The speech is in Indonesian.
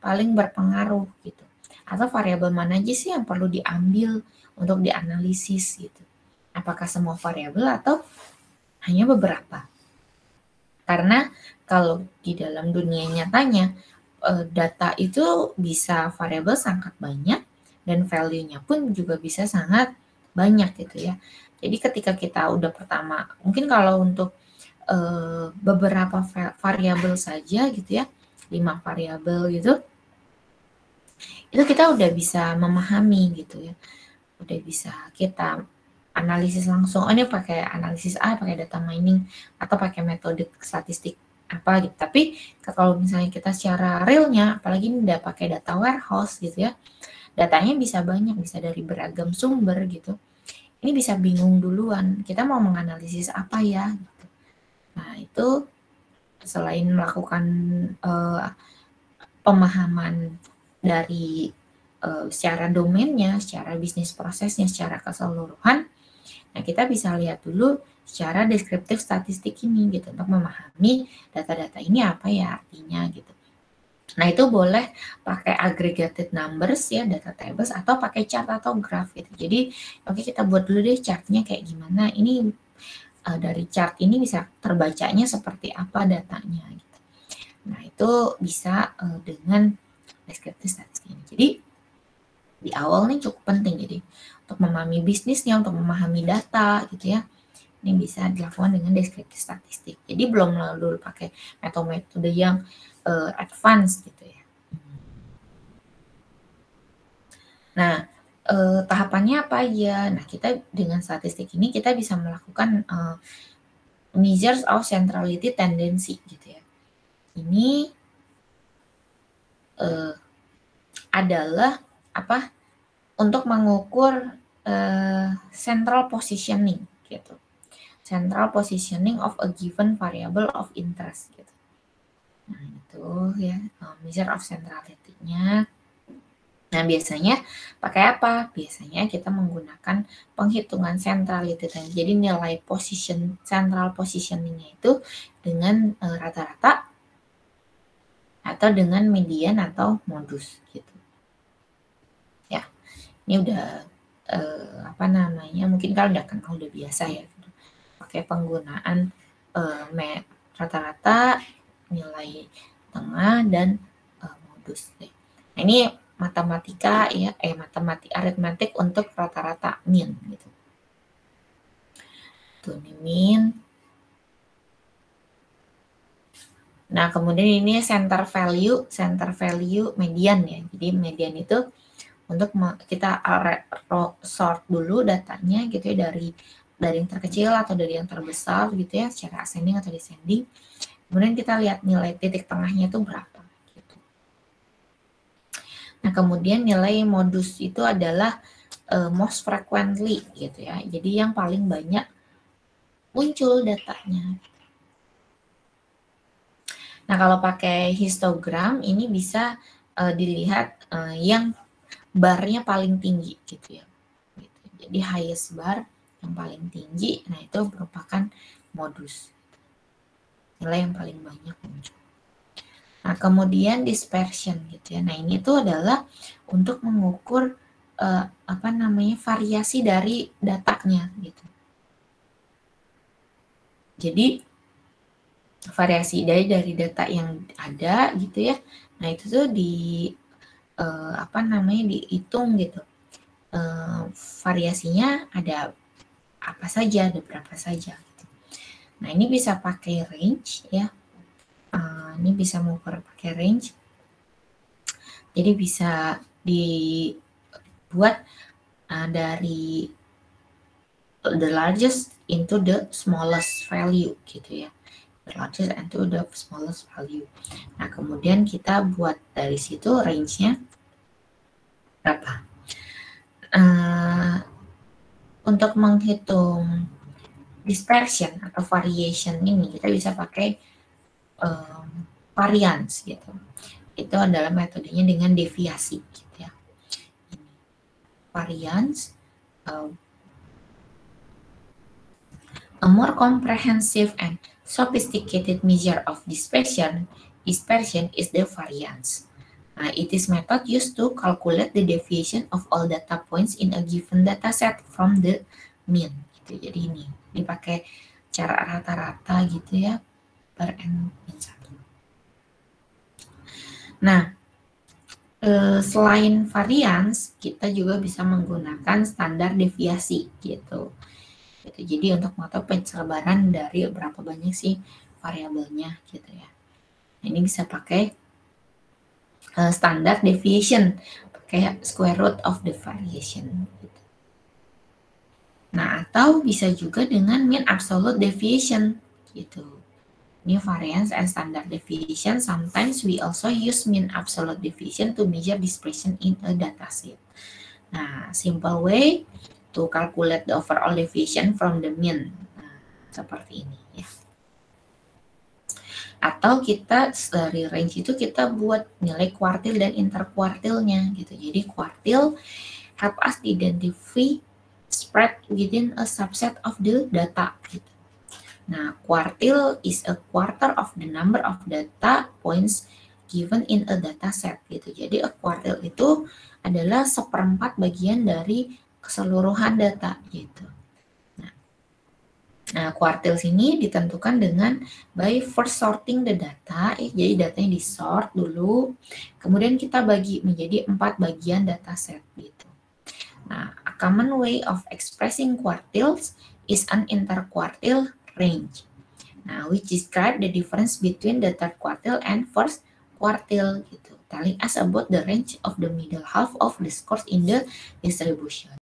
paling berpengaruh gitu. Atau variabel mana aja sih yang perlu diambil untuk dianalisis gitu. Apakah semua variabel atau hanya beberapa? Karena kalau di dalam dunia nyatanya data itu bisa variabel sangat banyak dan value-nya pun juga bisa sangat banyak gitu ya. Jadi ketika kita udah pertama, mungkin kalau untuk beberapa variabel saja gitu ya, 5 variabel gitu, itu kita udah bisa memahami gitu ya, udah bisa kita analisis langsung. Oh ini pakai analisis A, pakai data mining, atau pakai metode statistik apa gitu. Tapi kalau misalnya kita secara realnya, apalagi ini udah pakai data warehouse gitu ya, datanya bisa banyak, bisa dari beragam sumber gitu. Ini bisa bingung duluan, kita mau menganalisis apa ya gitu. Nah itu selain melakukan pemahaman dari secara domainnya, secara bisnis prosesnya, secara keseluruhan, nah kita bisa lihat dulu secara deskriptif statistik ini gitu untuk memahami data-data ini apa ya artinya gitu. Nah itu boleh pakai aggregated numbers ya, data tables, atau pakai chart atau graph gitu. Jadi oke, kita buat dulu deh chartnya kayak gimana. Ini dari chart ini bisa terbacanya seperti apa datanya gitu. Nah itu bisa dengan deskriptif statistik ini. Jadi di awal nih cukup penting jadi untuk memahami bisnisnya, untuk memahami data gitu ya. Ini bisa dilakukan dengan deskriptif statistik. Jadi belum dulu pakai metode-metode yang advance gitu ya. Nah, tahapannya apa aja? Nah, kita dengan statistik ini kita bisa melakukan measures of centrality tendency gitu ya. Ini adalah apa? Untuk mengukur central positioning gitu. Central positioning of a given variable of interest gitu. Nah, itu ya measure of centrality-nya. Nah, biasanya pakai apa? Biasanya kita menggunakan penghitungan centrality. Jadi nilai central positioning-nya itu dengan rata-rata atau dengan median atau modus gitu. Ya, ini udah apa namanya? Mungkin kalau udah kenal udah biasa ya. Pakai penggunaan rata-rata, nilai tengah, dan modus. Nah, ini matematika ya, aritmetik untuk rata-rata mean gitu. Tuh ini mean. Nah, kemudian ini center value median ya. Jadi median itu untuk kita sort dulu datanya gitu ya, dari yang terkecil atau dari yang terbesar gitu ya, secara ascending atau descending. Kemudian kita lihat nilai titik tengahnya itu berapa gitu. Nah, kemudian nilai modus itu adalah most frequently gitu ya. Jadi yang paling banyak muncul datanya. Nah, kalau pakai histogram ini bisa dilihat yang barnya paling tinggi gitu ya. Gitu. Jadi highest bar yang paling tinggi, nah itu merupakan modus. Nilai yang paling banyak muncul. Nah, kemudian dispersion gitu ya. Nah, ini tuh adalah untuk mengukur apa namanya variasi dari datanya gitu. Jadi variasi dari data yang ada gitu ya. Nah, itu tuh apa namanya dihitung gitu. Variasinya ada apa saja, ada berapa saja gitu. Nah, ini bisa pakai range ya. Ini bisa mengukur pakai range. Jadi bisa dibuat dari the largest into the smallest value gitu ya. The largest into the smallest value. Nah, kemudian kita buat dari situ range-nya berapa. Untuk menghitung dispersion atau variation ini kita bisa pakai variance gitu. Itu adalah metodenya dengan deviasi gitu ya. Variance, a more comprehensive and sophisticated measure of dispersion is the variance. Nah, it is method used to calculate the deviation of all data points in a given data set from the mean. Gitu. Jadi ini dipakai cara rata-rata gitu ya per n-1. Nah, selain varians, kita juga bisa menggunakan standar deviasi gitu. Jadi untuk mengetahui penyebaran dari berapa banyak sih variabelnya gitu ya. Nah, ini bisa pakai standard deviation, pakai square root of the variation. Gitu. Nah, atau bisa juga dengan mean absolute deviation gitu. Ini variance and standard deviation. Sometimes we also use mean absolute deviation to measure dispersion in a dataset. Nah, simple way to calculate the overall deviation from the mean. Nah, seperti ini ya. Atau kita dari range itu kita buat nilai kuartil dan interkuartilnya gitu. Jadi kuartil help us identify spread within a subset of the data gitu. Nah, kuartil is a quarter of the number of data points given in a data set gitu. Jadi a kuartil itu adalah seperempat bagian dari keseluruhan data gitu. Nah, kuartil sini ditentukan dengan by first sorting the data. Jadi datanya di sort dulu, kemudian kita bagi menjadi 4 bagian data set gitu. Nah, a common way of expressing quartiles is an interquartile range. Nah, which describe the difference between the third quartile and first quartile gitu, telling us about the range of the middle half of the scores in the distribution.